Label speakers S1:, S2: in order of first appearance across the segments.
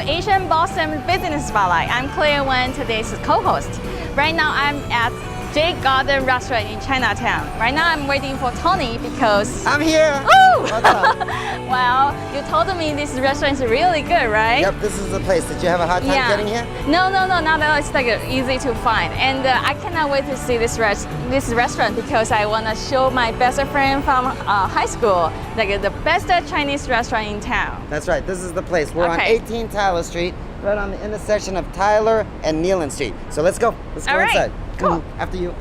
S1: AsianBoston Business Spotlight. I'm Claire Wen, today's co-host. Right now I'm at Jade Garden restaurant in Chinatown. Right now I'm waiting for Tony because...
S2: I'm here!
S1: Ooh!
S2: What's up?
S1: Well, you told me this restaurant is really good, right?
S2: Yep, this is the place. Did you have a hard time getting here?
S1: No, not at all. It's like easy to find. And I cannot wait to see this restaurant because I want to show my best friend from high school like the best Chinese restaurant in town.
S2: That's right, this is the place. We're on 18 Tyler Street, right on the intersection of Tyler and Neyland Street. So let's go. Let's go inside.
S1: Cool.
S2: After you.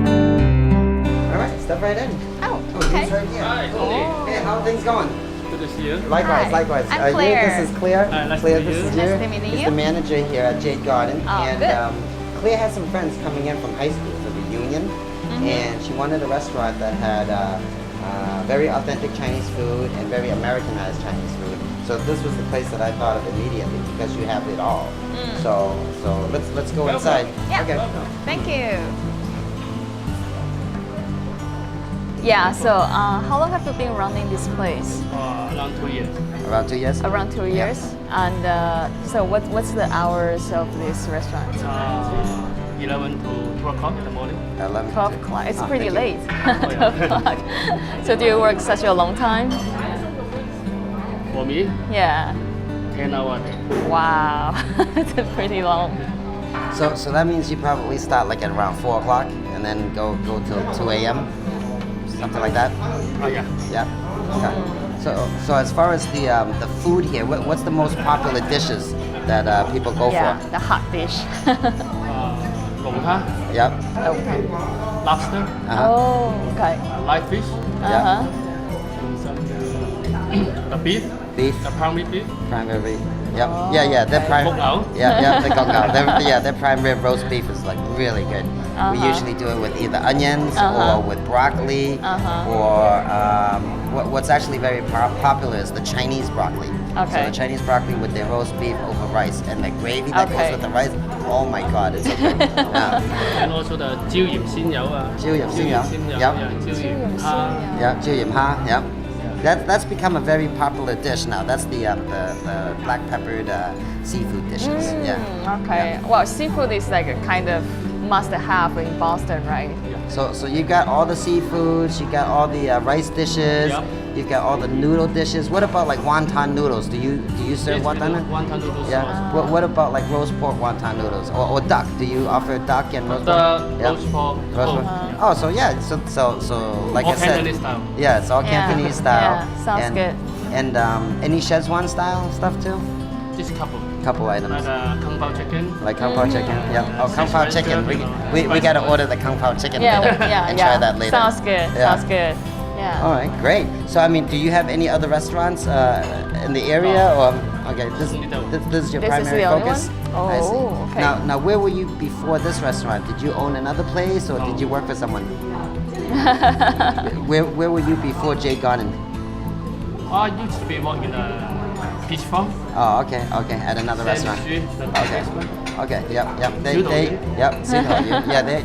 S2: All right, step right in.
S1: Oh, okay.
S2: He's right here.
S3: Hi,
S1: Oh.
S2: Hey, how are things going?
S3: good to see you.
S2: Likewise,
S1: Hi.
S2: likewise.
S1: I'm Claire.
S2: This is Claire.
S3: Nice
S2: Claire,
S3: to meet
S2: this
S3: you.
S2: is
S1: Nice
S2: you.
S1: to meet
S2: He's
S1: you.
S2: the manager here at Jade Garden.
S1: Oh,
S2: and
S1: good.
S2: Claire has some friends coming in from high school for reunion, and she wanted a restaurant that had very authentic Chinese food and very Americanized Chinese food. So this was the place that I thought of immediately because you have it all. So let's go inside.
S1: Yeah.
S2: Okay.
S1: Thank you. Yeah, so how long have you been running this place?
S3: Around 2 years.
S2: Around 2 years.
S1: Around 2 years. And so what's the hours of this restaurant?
S3: 11 to 2 o'clock in the morning.
S2: 11.
S1: 12 o'clock. It's pretty
S2: thank
S1: late. 12 o'clock. So do you work such a long time?
S3: For me,
S1: Yeah.
S3: 10 hours a day.
S1: Wow. It's pretty long.
S2: So that means you probably start like at around 4 o'clock and then go till 2 a.m. Something like that.
S3: Oh, yeah.
S2: Yeah. Okay. So as far as the food here, what's the most popular dishes that people go
S1: Yeah,
S2: for?
S1: the hot dish.
S3: Gong tha,
S2: Yep.
S1: Okay.
S3: lobster,
S1: Oh, okay.
S3: live fish,
S1: Uh-huh.
S3: the beef,
S2: Beef,
S3: the prime rib beef,
S2: prime rib. Yep. Yeah. They're prime.
S3: Gong Ao.
S2: Yeah. The gong ao. Their prime rib roast beef is like really good. We usually do it with either onions or with broccoli or what's actually very popular is the Chinese broccoli.
S1: Okay.
S2: So the Chinese broccoli with their roast beef over rice and the gravy that goes
S1: Okay.
S2: with the rice. Oh my God, it's so good. Yeah.
S3: and also the 椒鹽鮮魷啊，
S2: 椒鹽鮮魷. Yep.
S3: 椒鹽蝦。
S2: Yeah, 椒鹽蝦. Yep. That's become a very popular dish now. That's the black peppered seafood dishes. Yeah.
S1: Okay. Well, seafood is like a kind of must-have in Boston, right?
S2: So you got all the seafoods, you got all the rice dishes,
S3: Yep.
S2: you've got all the noodle dishes. What about like wonton noodles? Do you serve
S3: Yes, we
S2: wonton?
S3: do wonton noodles.
S2: Yeah. What about like roast pork wonton noodles or duck? Do you offer duck and roast
S3: The
S2: pork? Yeah.
S3: roast pork.
S2: Roast pork. Oh, so yeah, so like
S3: All
S2: I said,
S3: Cantonese style.
S2: yeah, it's all
S1: Yeah.
S2: Cantonese style.
S1: Yeah, sounds
S2: and,
S1: good.
S2: And any Szechuan style stuff too?
S3: Just couple.
S2: Couple items.
S3: Like kung pao chicken.
S2: Like kung pao chicken, yeah. Oh, kung pao
S3: Szechuan
S2: chicken.
S3: chicken,
S2: We gotta order the kung pao chicken
S1: Yeah,
S2: later
S1: yeah,
S2: and
S1: yeah.
S2: try that later.
S1: Sounds good.
S2: Yeah.
S1: Sounds good. Yeah.
S2: All right, great. So, I mean, do you have any other restaurants in the area, or okay, this is your
S1: This is
S2: primary
S1: the only
S2: focus?
S1: one?
S2: I see.
S1: Oh, okay.
S2: Now, where were you before this restaurant? Did you own another place, or did you work for someone? Where were you before Jade Garden?
S3: I used to be working in a peach farm.
S2: Oh, okay, at another restaurant. Okay, yep.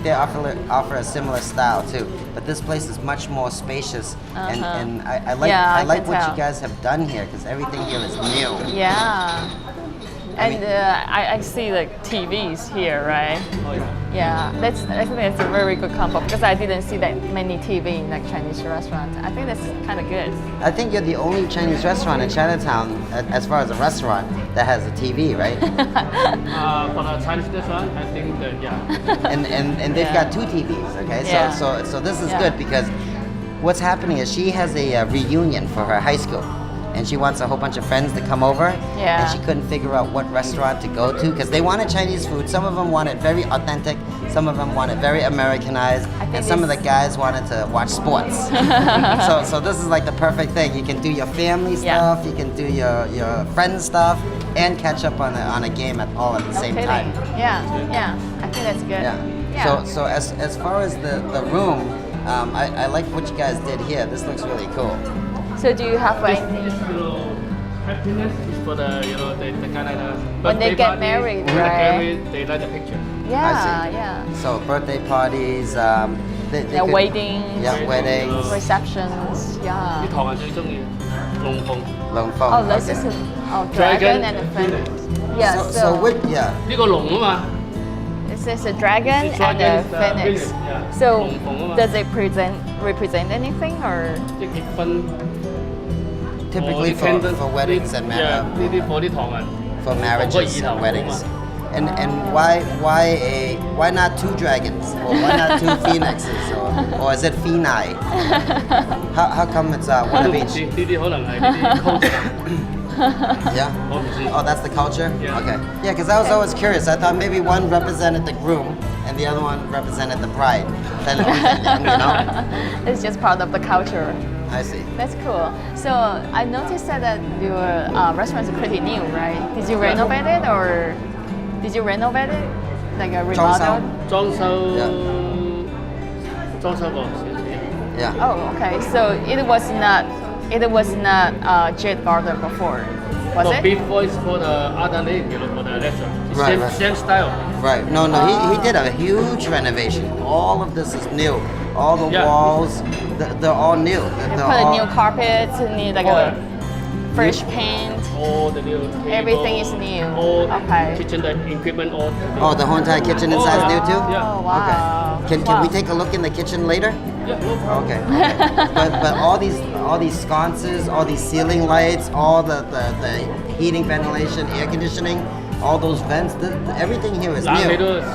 S2: They offer a similar style too. But this place is much more spacious, and I like
S1: Yeah, I
S2: like
S1: can
S2: what
S1: tell.
S2: you guys have done here because everything here is new.
S1: Yeah. And I see like TVs here, right?
S3: Oh, yeah.
S1: Yeah, I think that's a very good combo because I didn't see that many TV in like Chinese restaurants. I think that's kind of good.
S2: I think you're the only Chinese restaurant in Chinatown, as far as a restaurant, that has a TV, right?
S3: For the Chinese restaurant, I think that, yeah.
S2: and they've
S1: Yeah.
S2: got 2 TVs. Okay,
S1: Yeah.
S2: so this is
S1: Yeah.
S2: good because what's happening is she has a reunion for her high school. And she wants a whole bunch of friends to come over.
S1: Yeah.
S2: And she couldn't figure out what restaurant to go to because they wanted Chinese food. Some of them wanted very authentic. Some of them wanted very Americanized.
S1: think
S2: And some of the
S1: this-
S2: guys wanted to watch sports. so this is like the perfect thing. You can do your family
S1: Yeah.
S2: stuff. You can do your friend stuff and catch up on a game all at the same
S1: Okay,
S2: time.
S1: Yeah. I think that's good.
S2: Yeah. So as far as the room, I like what you guys did here. This looks really cool.
S1: So do you have
S3: This
S1: any?
S3: little happiness is for the, the kind of
S1: When they
S3: birthday
S1: get
S3: party,
S1: married,
S3: when they
S1: right?
S3: get married, they like the picture.
S1: Yeah, yeah.
S2: So birthday parties, they
S1: Yeah,
S2: could-
S1: weddings,
S2: Yeah, weddings.
S1: receptions.
S3: 啲
S1: Yeah.
S3: 唐人最中意龍鳳。
S2: Long phone.
S1: Oh, this
S2: okay.
S1: is dragon
S3: Dragon,
S1: and a
S3: phoenix.
S1: phoenix. Yeah.
S2: So what? Yeah.
S3: 呢個龍啊嘛，
S1: This is a dragon
S3: The
S1: and a
S3: dragon is the
S1: phoenix.
S3: phoenix, yeah.
S1: So
S3: 龍鳳啊嘛，
S1: does it represent anything or?
S3: 即係結婚。
S2: Typically for weddings and
S3: 呢啲火啲唐人。
S2: for marriages and weddings. And why not 2 dragons or why not 2 phoenixes or is it phoeni? How come it's one of each?
S3: 呢啲可能係呢啲 culture，
S2: Yeah.
S3: 我唔知。
S2: Oh, that's the culture?
S3: Yeah.
S2: Okay. Yeah, because I was always curious. I thought maybe one represented the groom and the other one represented the bride. You know?
S1: It's just part of the culture.
S2: I see.
S1: That's cool. So I noticed that your restaurant is pretty new, right? Did you renovate it or did you renovate it? Like a remodel?
S3: 裝修
S2: Yeah.
S3: 裝修過少少。
S2: Yeah.
S1: Oh, okay. So it was not Jade Garden before, was
S3: No,
S1: it?
S3: before it's for the other name, you know, for the restaurant. It's
S2: Right,
S3: same,
S2: right.
S3: same style.
S2: Right. No, he did a huge renovation. All of this is new. All the
S3: Yeah.
S2: walls, they're all new.
S1: You
S2: They're
S1: put a
S2: all-
S1: new carpet, need like
S3: Oh,
S1: a fresh paint.
S3: All the new table,
S1: Everything is new.
S3: All
S1: Okay.
S3: kitchen equipment, all.
S2: Oh, the whole entire kitchen inside is new too?
S3: Yeah.
S1: Oh, wow.
S2: Okay. Can
S1: Wow.
S2: we take a look in the kitchen later?
S3: Yeah, no problem.
S2: Okay. but all these sconces, all these ceiling lights, all the heating, ventilation, air conditioning, all those vents, everything here is new.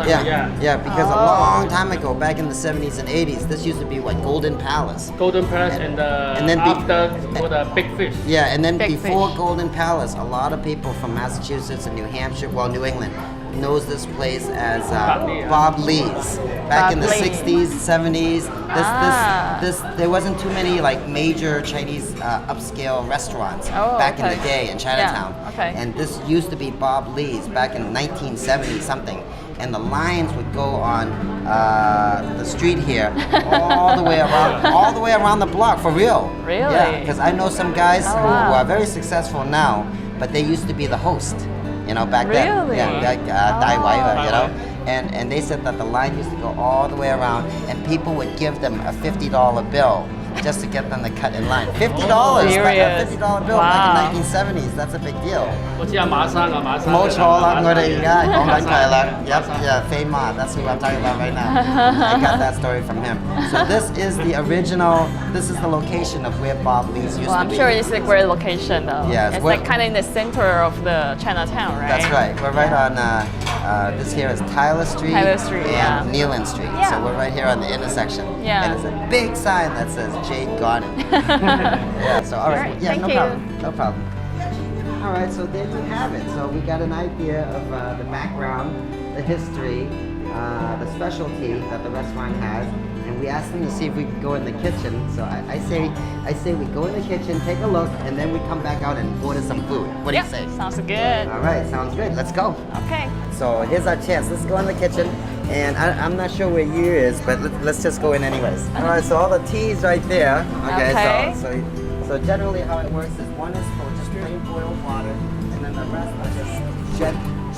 S2: Yeah, because a long time ago, back in the 70s and 80s, this used to be what, Golden Palace.
S3: Golden Palace and,
S2: and then
S3: after for the big fish.
S2: Yeah, and then
S1: Big
S2: before
S1: fish.
S2: Golden Palace, a lot of people from Massachusetts and New Hampshire, well, New England, knows this place as
S3: Bob Lee,
S2: Bob Lee's. Back
S1: Bob
S2: in the
S1: Lee.
S2: 60s, 70s,
S1: Ah.
S2: there wasn't too many like major Chinese upscale restaurants
S1: Oh,
S2: back in
S1: okay.
S2: the day in Chinatown.
S1: Yeah, okay.
S2: And this used to be Bob Lee's back in 1970 something. And the lines would go on the street here all the way around the block for real.
S1: Really?
S2: Yeah, because I know some guys
S1: Oh,
S2: who
S1: wow.
S2: are very successful now, but they used to be the host, you know, back then.
S1: Really?
S2: Yeah, like Dai
S1: Oh.
S2: Wai, you know. And they said that the line used to go all the way around, and people would give them a $50 bill just to get them to cut in line. $50,
S1: Serious?
S2: a $50 bill back
S1: Wow.
S2: in 1970s. That's a big deal.
S3: 我知阿馬生啊，馬生。
S2: 冇錯啦，我哋而家講緊佢啦。Yep,
S3: 馬生
S2: yeah, Fei Ma, that's who I'm talking about right now. I got that story from him. So this is the location of where Bob Lee's used
S1: Well,
S2: to
S1: I'm
S2: be.
S1: sure it's a great location though.
S2: Yes,
S1: It's
S2: we're-
S1: like kind of in the center of the Chinatown, right?
S2: That's right. We're right on, this here is Tyler Street,
S1: Tyler Street,
S2: and
S1: yeah.
S2: Neyland Street.
S1: Yeah.
S2: So we're right here on the intersection.
S1: Yeah.
S2: And it's a big sign that says Jade Garden. Yeah, so all right.
S1: Alright,
S2: Yeah,
S1: thank
S2: no
S1: you.
S2: problem. No problem. All right, so there you have it. So we got an idea of the background, the history, the specialty that the restaurant has, and we asked them to see if we could go in the kitchen. So I say we go in the kitchen, take a look, and then we come back out and order some food. What do
S1: Yeah,
S2: you say?
S1: sounds good.
S2: All right, sounds good. Let's go.
S1: Okay.
S2: So here's our chance. Let's go in the kitchen. And I'm not sure where you is, but let's just go in anyways. All right, so all the tea's right there.
S1: Okay.
S2: So generally how it works is one is for just plain boiled water, and then the rest are just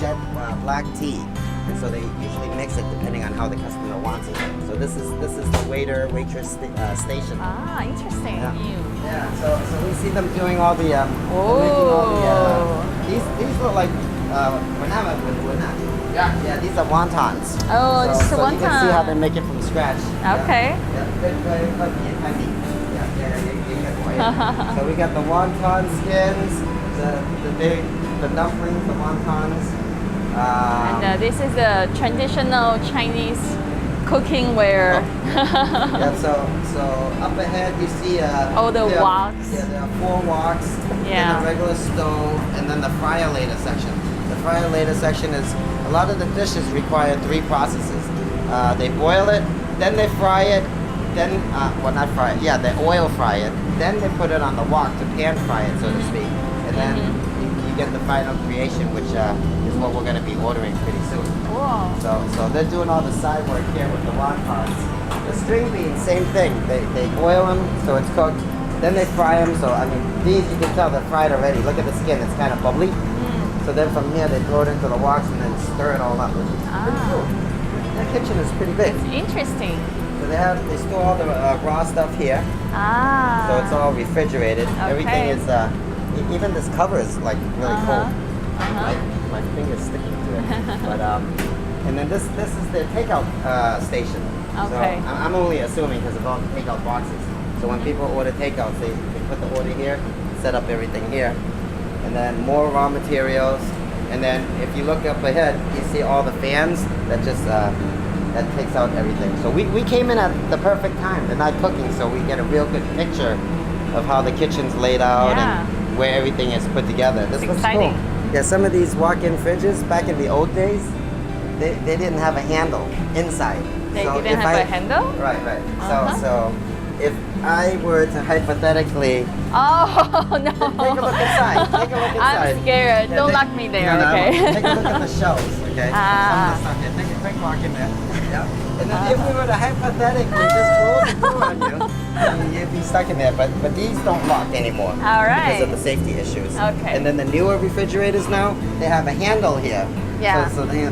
S2: jet black tea. And so they usually mix it depending on how the customer wants it. So this is the waitress station.
S1: Ah, interesting.
S2: Yeah. So we see them doing all the making all the these look like yeah, these are wontons.
S1: Oh, this is
S2: so you can see how they
S1: wonton.
S2: make it from scratch.
S1: Okay.
S2: So we got the wonton skins, the dumplings, the wontons.
S1: And this is the traditional Chinese cooking ware.
S2: Yeah, so up ahead you see
S1: All the
S2: there are-
S1: woks.
S2: Yeah, there are 4 woks,
S1: Yeah.
S2: and the regular stove, and then the fryer later section. The fryer later section is a lot of the dishes require 3 processes. They boil it, then they fry it, then well not fry it, yeah, they oil fry it, then they put it on the wok to pan fry it, so to speak, and then you get the final creation, which is what we're going to be ordering pretty soon.
S1: Cool.
S2: So they're doing all the side work here with the wontons. The string beans, same thing. They boil them so it's cooked. Then they fry them. So I mean, these you can tell they're fried already. Look at the skin; it's kind of bubbly. So then from here they throw it into the woks and then stir it all up. Which is pretty cool. Their kitchen is pretty big.
S1: Interesting.
S2: So they store all the raw stuff here.
S1: Ah.
S2: So it's all refrigerated.
S1: Okay.
S2: Everything is, even this cover is like really cool.
S1: Uh-huh.
S2: My finger's sticking to it. But and then this is their takeout station.
S1: Okay.
S2: So I'm only assuming because of all the takeout boxes. So when people order takeouts, they put the order here, set up everything here, and then more raw materials. And then if you look up ahead, you see all the fans that just that takes out everything. So we came in at the perfect time. They're not cooking, so we get a real good picture of how the kitchen's laid out and where everything is put together. This looks
S1: exciting.
S2: cool. Yeah, some of these walk-in fridges back in the old days, they didn't have a handle inside.
S1: They
S2: So
S1: didn't
S2: if
S1: have a handle?
S2: Right.
S1: Uh-huh.
S2: So if I were to hypothetically
S1: Oh no!
S2: take a look inside. Take a look inside.
S1: I'm scared.
S2: Yeah,
S1: Don't
S2: take-
S1: lock me there,
S2: no,
S1: okay?
S2: Take a look at the shelves, okay?
S1: Ah.
S2: Some of the stuff here. Take a quick walk in there. Yeah. And then if we were to hypothetically just close the door on you, you'd be stuck in there. But these don't lock anymore.
S1: All right.
S2: Because of the safety issues.
S1: Okay.
S2: And then the newer refrigerators now, they have a handle here.
S1: Yeah.
S2: So they,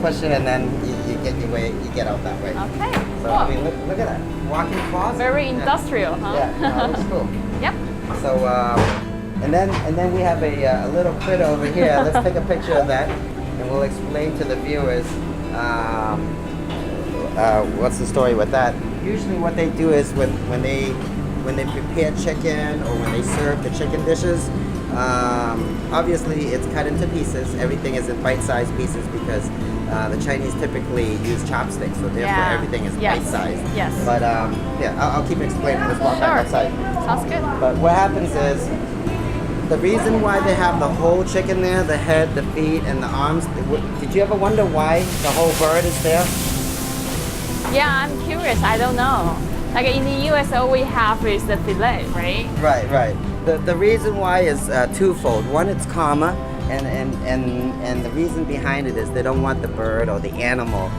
S2: push it and then you get your way, you get out that way.
S1: Okay.
S2: So
S1: Cool.
S2: I mean, look at that. Walk-in closet.
S1: Very
S2: Yeah.
S1: industrial, huh?
S2: Yeah, no, it's cool.
S1: Yep.
S2: So, and then we have a little critter over here. Let's take a picture of that, and we'll explain to the viewers what's the story with that. Usually, what they do is when they prepare chicken or when they serve the chicken dishes, obviously it's cut into pieces. Everything is in bite-sized pieces because the Chinese typically use chopsticks, so therefore everything is bite-sized.
S1: Yes.
S2: But yeah, I'll keep explaining. Let's walk back outside.
S1: Sounds good.
S2: But what happens is, the reason why they have the whole chicken there, the head, the feet, and the arms, did you ever wonder why the whole bird is there?
S1: Yeah, I'm curious. I don't know. Like in the US, all we have is the fillet, right?
S2: Right. The reason why is twofold. One, it's karma, and the reason behind it is they don't want the bird or the animal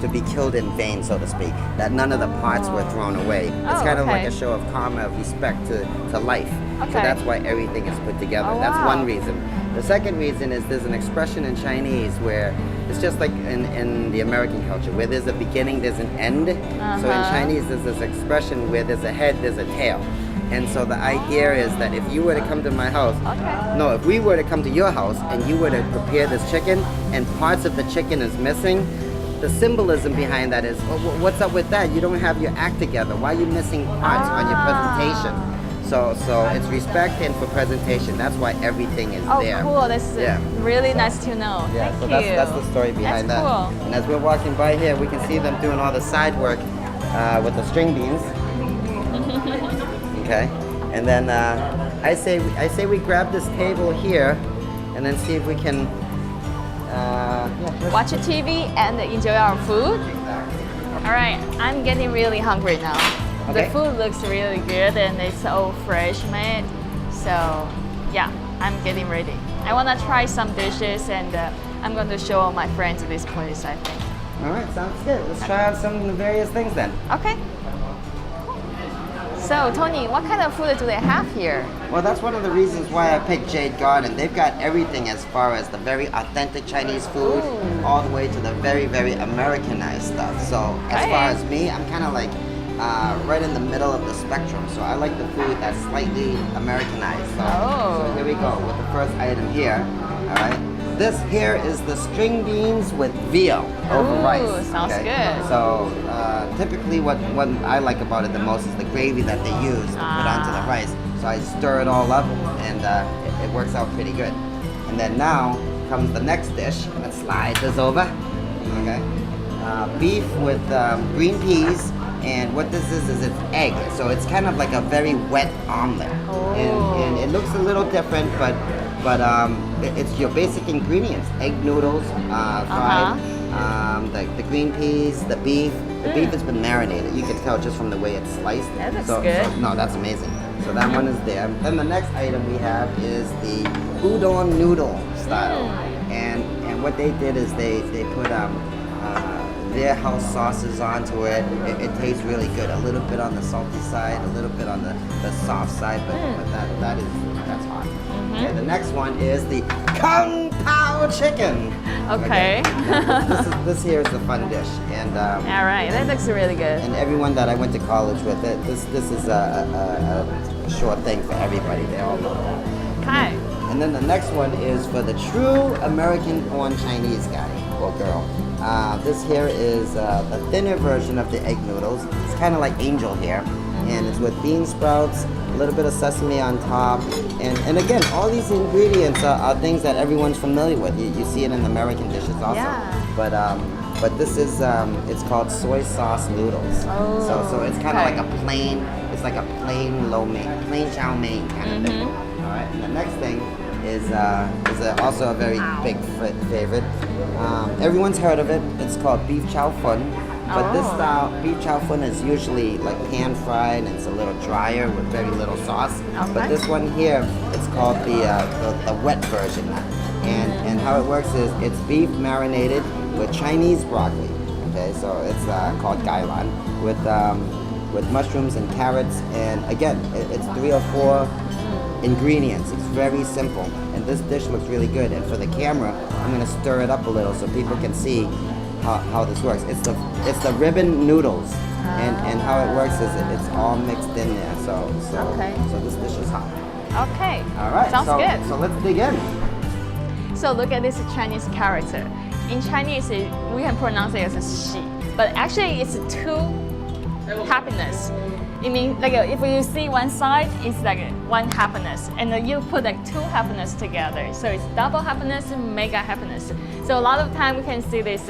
S2: to be killed in vain, so to speak. That none of the parts were thrown away. It's kind of like a show of karma, of respect to life.
S1: Okay.
S2: So that's why everything is put together.
S1: Oh,
S2: that's
S1: wow.
S2: one reason. The second reason is there's an expression in Chinese where it's just like in the American culture, where there's a beginning, there's an end. So in Chinese, there's this expression where there's a head, there's a tail. And so the idea is that if you were to come to my house, if we were to come to your house and you were to prepare this chicken and parts of the chicken is missing, the symbolism behind that is, what's up with that? You don't have your act together. Why are you missing parts on your presentation? So it's respect and for presentation. That's why everything is there.
S1: Oh, cool. That's really nice to know.
S2: Yeah,
S1: Thank
S2: so
S1: you.
S2: that's the story behind
S1: That's
S2: that.
S1: cool.
S2: And as we're walking by here, we can see them doing all the side work with the string beans. Okay, and then I say we grab this table here, and then see if we can
S1: Watch a TV and enjoy our food. All right, I'm getting really hungry now.
S2: Okay.
S1: The food looks really good and it's all fresh made. So yeah, I'm getting ready. I want to try some dishes and I'm going to show my friends this place, I think.
S2: All right, sounds good. Let's try out some of the various things then.
S1: Okay. So Tony, what kind of food do they have here?
S2: Well, that's one of the reasons why I picked Jade Garden. They've got everything as far as the very authentic Chinese food, all the way to the very, very Americanized stuff. So as far as me, I'm kind of like right in the middle of the spectrum. So I like the food that's slightly Americanized. So here we go with the first item here. All right. This here is the string beans with veal over rice.
S1: Sounds good.
S2: So typically what I like about it the most is the gravy that they use to put onto the rice. So I stir it all up and it works out pretty good. And then now comes the next dish. Let's slide this over. Okay. Beef with green peas. And what this is it's egg. So it's kind of like a very wet omelet. And it looks a little different, but it's your basic ingredients: egg noodles, fried, the green peas, the beef. The beef has been marinated. You can tell just from the way it's sliced.
S1: That looks good.
S2: No, that's amazing. So that one is there. Then the next item we have is the udon noodle style. And what they did is they put their house sauces onto it. It tastes really good. A little bit on the salty side, a little bit on the soft side, but that's hot. Okay, the next one is the Kung Pao chicken.
S1: Okay.
S2: This here is the fun dish, and
S1: All right, that looks really good.
S2: and everyone that I went to college with, this is a sure thing for everybody. They all know that.
S1: Okay.
S2: And then the next one is for the true American-born Chinese guy or girl. This here is the thinner version of the egg noodles. It's kind of like angel hair, and it's with bean sprouts, a little bit of sesame on top, and again, all these ingredients are things that everyone's familiar with. You see it in American dishes also.
S1: Yeah.
S2: But this is it's called soy sauce noodles.
S1: Oh,
S2: so it's kind of
S1: okay.
S2: like a plain, it's like a plain lo mein, plain chow mein kind of thing. All right. And the next thing is also a very big favorite. Everyone's heard of it. It's called beef chow fun. But this style, beef chow fun, is usually like pan fried and it's a little drier with very little sauce.
S1: Okay.
S2: But this one here, it's called the wet version. And how it works is it's beef marinated with Chinese broccoli. Okay, so it's called gailan with mushrooms and carrots. And again, it's 3 or 4 ingredients. It's very simple. And this dish looks really good. And for the camera, I'm gonna stir it up a little so people can see how this works. It's the ribbon noodles, and how it works is it's all mixed in there. So this dish is hot.
S1: Okay.
S2: All right.
S1: Sounds good.
S2: So let's dig in.
S1: So look at this Chinese character. In Chinese, we can pronounce it as a "xi," but actually it's 2 happiness. It means like if you see one side, it's like 1 happiness, and then you put like 2 happiness together. So it's double happiness and mega happiness. So a lot of time we can see this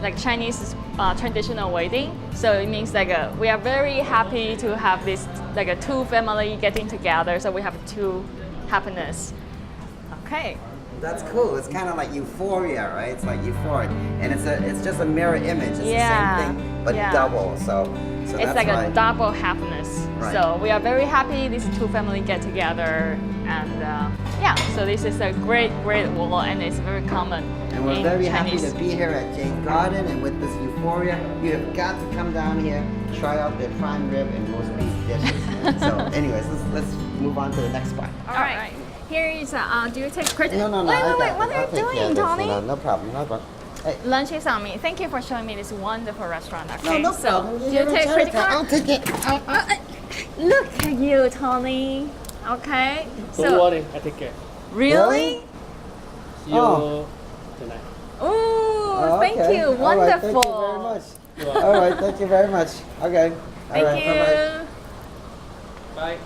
S1: like Chinese traditional wedding. So it means like we are very happy to have this like a 2 family getting together. So we have 2 happiness. Okay.
S2: That's cool. It's kind of like euphoria, right? It's like euphoric, and it's just a mirror image. It's the same thing, but double. So
S1: it's
S2: that's
S1: like
S2: why.
S1: a double happiness.
S2: Right.
S1: So we are very happy these 2 families get together, and so this is a great wall, and it's very common.
S2: And we're
S1: in
S2: very
S1: Chinese.
S2: happy to be here at Jade Garden, and with this euphoria, you have got to come down here, try out their prime rib and roast beef dishes. So, anyways, let's move on to the next spot.
S1: All right. Here is do you take credit?
S2: No.
S1: Wait,
S2: I got
S1: what
S2: this.
S1: are
S2: I'll
S1: you
S2: take care
S1: doing,
S2: of this.
S1: Tony?
S2: No problem. Hey.
S1: Lunch is on me. Thank you for showing me this wonderful restaurant. Okay,
S2: No
S1: so
S2: problem.
S1: do you take credit card?
S2: I'll take it.
S1: Look at you, Tony. Okay.
S3: Don't worry, I take care.
S1: Really?
S3: See you tonight.
S1: Ooh, thank
S2: okay.
S1: you.
S2: All right,
S1: Wonderful.
S2: thank you very much. All right, thank you very much. Okay. All
S1: Thank
S2: right,
S1: you.
S2: bye-bye.
S3: Bye.